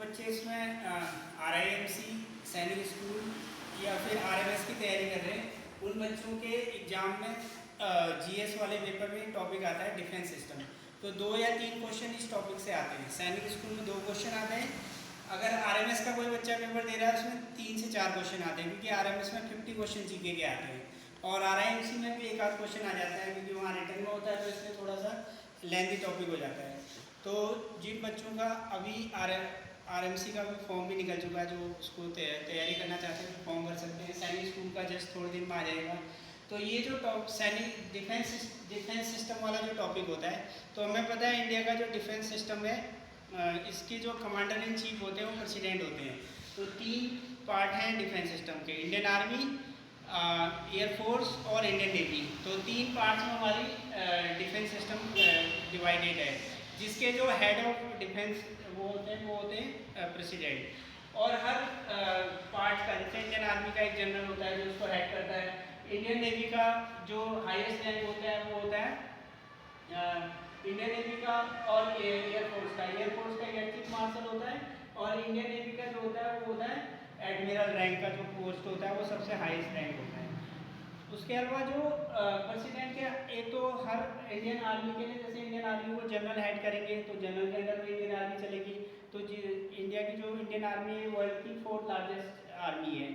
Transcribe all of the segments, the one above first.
बच्चे इसमें RIMC सैनिक स्कूल या फिर RMS की तैयारी कर रहे हैं, उन बच्चों के एग्ज़ाम में GS वाले पेपर में टॉपिक आता है डिफेंस सिस्टम। तो 2 या 3 क्वेश्चन इस टॉपिक से आते हैं। सैनिक स्कूल में 2 क्वेश्चन आते हैं। अगर RMS का कोई बच्चा पेपर दे रहा है उसमें 3 से 4 क्वेश्चन आते हैं, क्योंकि RMS में 50 क्वेश्चन जीके के आते हैं और RIMC में भी एक आध क्वेश्चन आ जाता है, क्योंकि वहाँ रिटर्न में होता है तो इसमें थोड़ा सा लेंथी टॉपिक हो जाता है। तो जिन बच्चों का अभी RMC का भी फॉर्म भी निकल चुका है, जो उसको तैयारी करना चाहते हैं तो फॉर्म भर सकते हैं। सैनिक स्कूल का जस्ट थोड़े दिन में आ जाएगा। तो ये जो सैनिक डिफेंस सिस्टम वाला जो टॉपिक होता है, तो हमें पता है इंडिया का जो डिफेंस सिस्टम है, इसके जो कमांडर इन चीफ होते हैं वो प्रेसिडेंट होते हैं। तो 3 पार्ट हैं डिफेंस सिस्टम के, इंडियन आर्मी, एयरफोर्स और इंडियन नेवी। तो 3 पार्ट्स में हमारी डिफेंस सिस्टम डिवाइडेड है, जिसके जो हेड ऑफ डिफेंस वो होते हैं प्रेसिडेंट। और हर पार्ट का, जैसे इंडियन आर्मी का एक जनरल होता है जो उसको हेड करता है। इंडियन नेवी का जो हाईएस्ट रैंक होता है वो होता है इंडियन नेवी का, और एयरफोर्स का एयर चीफ मार्शल होता है, और इंडियन नेवी का जो होता है वो होता है एडमिरल रैंक का जो पोस्ट होता है, वो सबसे हाईएस्ट रैंक होता है। उसके अलावा जो प्रेसिडेंट के, एक तो हर इंडियन आर्मी के लिए, जैसे इंडियन आर्मी को जनरल हेड करेंगे तो जनरल के अंडर में इंडियन आर्मी चलेगी। तो इंडिया की जो इंडियन आर्मी है वर्ल्ड की 4th लार्जेस्ट आर्मी है।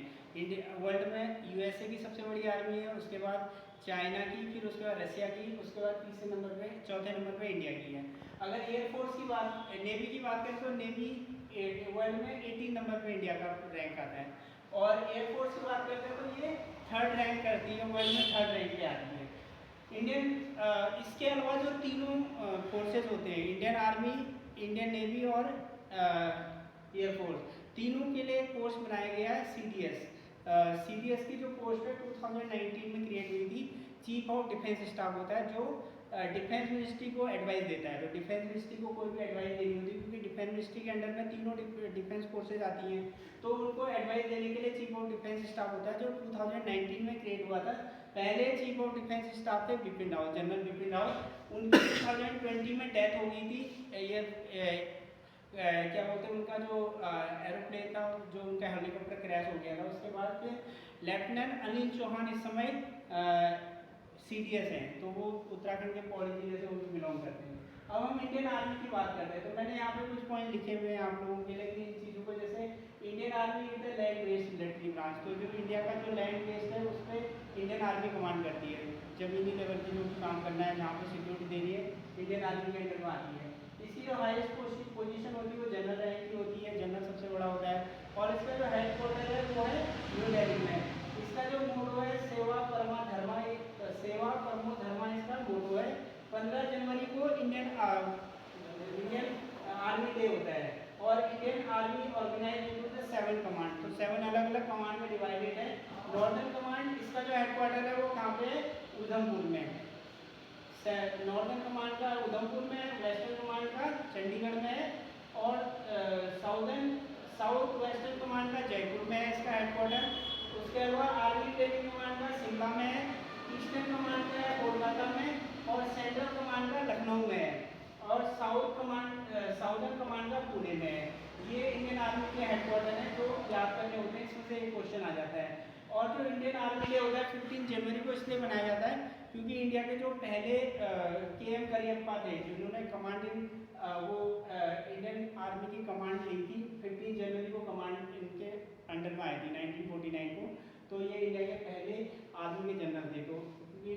वर्ल्ड में USA की सबसे बड़ी आर्मी है, उसके बाद चाइना की, फिर उसके बाद रशिया की, उसके बाद चौथे नंबर पे इंडिया की है। अगर एयरफोर्स की बात, नेवी की बात करें तो नेवी वर्ल्ड में 18 नंबर पे इंडिया का रैंक आता है। और एयरफोर्स की बात करते हैं तो ये 3rd रैंक करती है, वर्ल्ड में 3rd रैंक पे आती है। इसके अलावा जो तीनों फोर्सेज होते हैं, इंडियन आर्मी, इंडियन नेवी और एयरफोर्स, तीनों के लिए एक पोस्ट बनाया गया है CDS की जो पोस्ट है 2019 में क्रिएट हुई थी। चीफ ऑफ डिफेंस स्टाफ होता है जो डिफेंस मिनिस्ट्री को एडवाइस देता है। तो डिफेंस मिनिस्ट्री को कोई भी एडवाइस देनी होती है, क्योंकि डिफेंस मिनिस्ट्री के अंडर में तीनों डिफेंस फोर्सेज आती हैं, तो उनको एडवाइस देने के लिए चीफ ऑफ डिफेंस स्टाफ होता है, जो 2019 में क्रिएट हुआ था। पहले चीफ ऑफ डिफेंस स्टाफ थे बिपिन रावत, जनरल बिपिन रावत। उनकी 2020 में डेथ हो गई थी। ये क्या बोलते हैं, उनका जो एरोप्लेन था, जो उनका हेलीकॉप्टर क्रैश हो गया था। उसके बाद फिर लेफ्टिनेंट अनिल चौहान इस समय CDS हैं, तो वो उत्तराखंड के पौड़ी जिले से उनको बिलोंग करते हैं। अब हम इंडियन आर्मी की बात करते हैं, तो मैंने यहाँ पे कुछ पॉइंट लिखे हुए हैं आप लोगों के लिए, इन चीज़ों को, जैसे Indian army is the land based military branch. तो जो इंडिया का जो लैंड बेस्ड है उस पर इंडियन आर्मी कमांड करती है। जमीनी लेवल की जो भी काम करना है, जहाँ पर सिक्योरिटी देनी है, इंडियन आर्मी के अंडर में आती है। इसकी जो हाईएस्ट पोजीशन होती है वो जनरल रैंक की होती है, जनरल सबसे बड़ा होता है। और इसका जो हेड क्वार्टर है वो है न्यू दिल्ली में। इसका जो मोटो है सेवा परमो धर्मा, इसका मोटो है। 15 जनवरी को इंडियन आर्मी डे होता है, और Indian army organise into the 7 command. तो 7 अलग अलग कमांड में डिवाइडेड है। नॉर्दर्न कमांड, इसका जो हेडक्वार्टर है वो कहाँ पे है, उधमपुर में। नॉर्दर्न कमांड का उधमपुर में है, वेस्टर्न कमांड का चंडीगढ़ में है, और साउथ वेस्टर्न कमांड का जयपुर में है इसका हेडक्वार्टर। उसके अलावा आर्मी ट्रेनिंग कमांड का शिमला में है, ईस्टर्न कमांड का है कोलकाता में, और सेंट्रल कमांड का लखनऊ में है, और साउदर्न कमांड का पुणे में है। ये इंडियन आर्मी के हेडक्वार्टर हैं जो याद करने होते हैं, इसमें से एक क्वेश्चन आ जाता है। और जो इंडियन आर्मी डे होता है 15 जनवरी को इसलिए मनाया जाता है क्योंकि इंडिया के जो पहले KM करियप्पा थे, जिन्होंने कमांडिंग वो इंडियन आर्मी की कमांड ली थी, 15 जनवरी को कमांड इनके अंडर में आई थी 1949 को। तो ये इंडिया के पहले आर्मी के जनरल थे। तो क्योंकि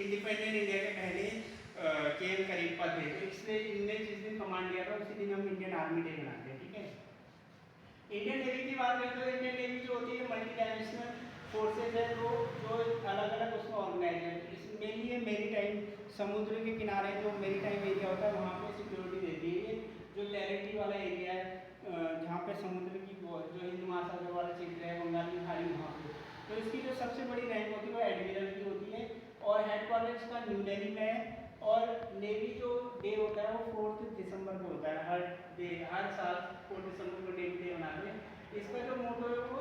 इंडिपेंडेंट इंडिया के पहले KM करियप्पा थे, तो इसलिए इनने जिस दिन कमांड लिया था उसी दिन हम इंडियन आर्मी डे मनाते हैं। ठीक है। इंडियन नेवी की बात करें तो इंडियन नेवी जो होती है मल्टी डायमेंशनल फोर्सेज है, जो अलग अलग उसमें ऑर्गेनाइज है। इसमें लिए मेरी टाइम, समुद्र के किनारे जो मेरी टाइम एरिया होता है वहाँ पे सिक्योरिटी देती है। ये जो टेरिटरी वाला एरिया है, जहाँ पे समुद्र की जो हिंद महासागर वाला क्षेत्र है, बंगाल की खाड़ी, वहाँ पे, तो इसकी जो सबसे बड़ी रैंक होती है वो एडमिरल की होती है, और हेडक्वार्टर इसका न्यू दिल्ली में है। और नेवी जो डे होता है वो 4 दिसंबर को होता है। हर साल 4 दिसंबर को नेवी डे मनाते हैं। इसका जो मोटो है वो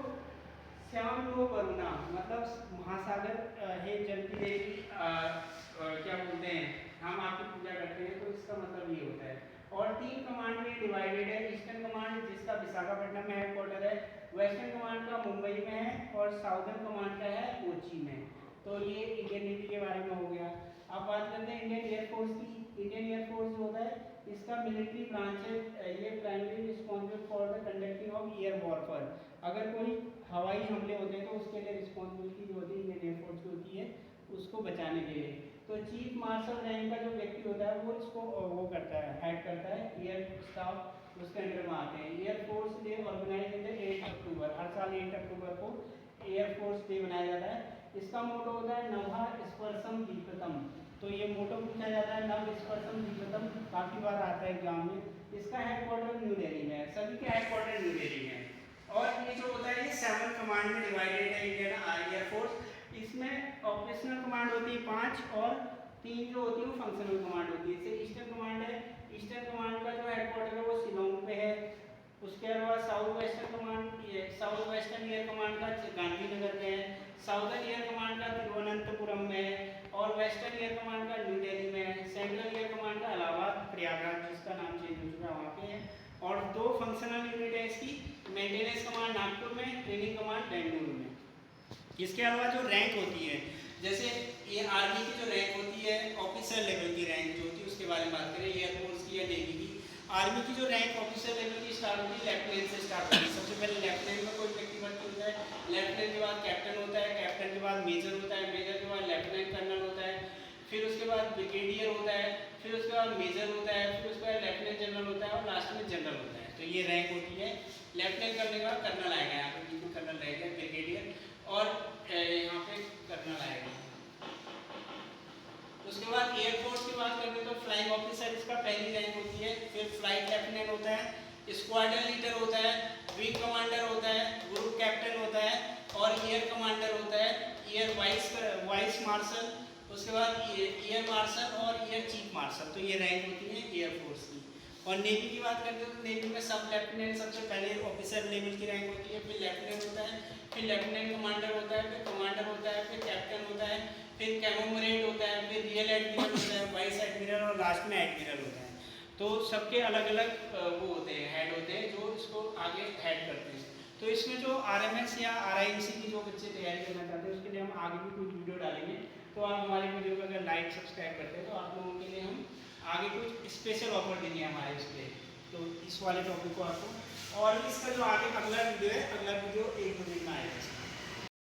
श्याम लो वरुणा, मतलब महासागर हे जल की देवी, क्या बोलते हैं, हम आपकी पूजा करते हैं, तो इसका मतलब ये होता है। और 3 कमांड में डिवाइडेड है। ईस्टर्न कमांड जिसका विशाखापट्टनम में हेडक्वार्टर है, वेस्टर्न कमांड का मुंबई में है और साउदर्न कमांड का है कोची में। तो ये इंडियन नेवी के बारे में हो गया। अब बात करते हैं इंडियन एयरफोर्स की। इंडियन एयरफोर्स जो होता है इसका मिलिट्री ब्रांच है, ये primary responsible for the conducting of air warfare. अगर कोई हवाई हमले होते हैं तो उसके लिए रिस्पॉन्सिबिलिटी जो होती है इंडियन एयरफोर्स की होती है उसको बचाने के लिए। तो चीफ मार्शल रैंक का जो व्यक्ति होता है वो इसको वो करता है, हेड करता है, एयर स्टाफ उसके अंडर में आते हैं। Air force day organise in the 8 October, हर साल 8 अक्टूबर को एयरफोर्स डे मनाया जाता है। इसका मोटो होता है नभः स्पर्शम दीप्तम। तो ये मोटो पूछा जाता है नभ स्पर्शम दीप्तम, काफी बार आता है एग्जाम में। इसका हेडक्वार्टर न्यू दिल्ली में है, सभी के हेडक्वार्टर न्यू दिल्ली में है। और ये जो होता है ये 7 कमांड में डिवाइडेड है इंडियन एयरफोर्स। इसमें ऑपरेशनल कमांड होती है 5 और 3 जो होती है वो फंक्शनल कमांड होती है। जैसे ईस्टर्न कमांड है, ईस्टर्न कमांड का जो हेडक्वार्टर है वो शिलोंग पे है। उसके अलावा south western command, south western air command का गांधीनगर में है, साउदर्न एयर कमांड का तिरुवनंतपुरम में है और वेस्टर्न एयर कमांड का न्यू दिल्ली में है। सेंट्रल एयर कमांड का इलाहाबाद प्रयागराज जिसका नाम चेंज हो चुका है वहाँ पे है। और 2 फंक्शनल यूनिट है इसकी, मेंटेनेंस कमांड नागपुर में, ट्रेनिंग कमांड बेंगलुरु में। इसके अलावा जो रैंक होती है, जैसे ये आर्मी की जो रैंक होती है ऑफिसर लेवल की रैंक जो होती है उसके बारे में बात करें, एयरफोर्स की या नेवी की। आर्मी की जो रैंक ऑफिसर लेवल की स्टार्ट होती है लेफ्टिनेंट से स्टार्ट होती है। सबसे पहले लेफ्टिनेंट में कोई व्यक्ति भर्ती होता है, लेफ्टिनेंट के बाद कैप्टन होता है, कैप्टन के बाद मेजर होता है, मेजर के बाद लेफ्टिनेंट कर्नल होता है, फिर उसके बाद ब्रिगेडियर होता है, फिर उसके बाद मेजर होता है, फिर उसके बाद लेफ्टिनेंट जनरल होता है और लास्ट में जनरल होता है। तो ये रैंक होती है। लेफ्टिनेंट करने के बाद कर्नल आएगा, यहाँ पे बिल्कुल कर्नल रहेगा, ब्रिगेडियर और यहाँ पे कर्नल आएगा। उसके बाद एयरफोर्स की बात करते हैं तो फ्लाइंग ऑफिसर इसका पहली रैंक होती है, फिर फ्लाइट लेफ्टिनेंट होता है, स्क्वाड्रन लीडर होता है, विंग कमांडर होता है, ग्रुप कैप्टन होता है और एयर कमांडर होता है, एयर वाइस मार्शल, उसके बाद एयर मार्शल और एयर चीफ मार्शल। तो ये रैंक होती है एयरफोर्स की। और नेवी की बात करते हैं तो नेवी में सब लेफ्टिनेंट सबसे पहले ऑफिसर लेवल की रैंक होती है, फिर लेफ्टिनेंट होता है, फिर लेफ्टिनेंट कमांडर होता है, फिर कमांडर होता है, फिर कैप्टन होता है, फिर कैमोमरेट होता है, फिर रियल एडमिरल होता है, वाइस एडमिरल और लास्ट में एडमिरल होता है। तो सबके अलग अलग वो होते हैं, हेड होते हैं जो इसको आगे हेड करते हैं। तो इसमें जो RMS या RIMC की जो बच्चे तैयारी करना चाहते हैं उसके लिए हम आगे भी कोई वीडियो डालेंगे। तो आप हमारे वीडियो को अगर लाइक सब्सक्राइब करते हैं तो आप लोगों के लिए हम आगे कुछ स्पेशल ऑफर देंगे हमारे इस पर। तो इस वाले टॉपिक को आपको, और इसका जो आगे अगला वीडियो है, अगला वीडियो 1 दिन में आएगा।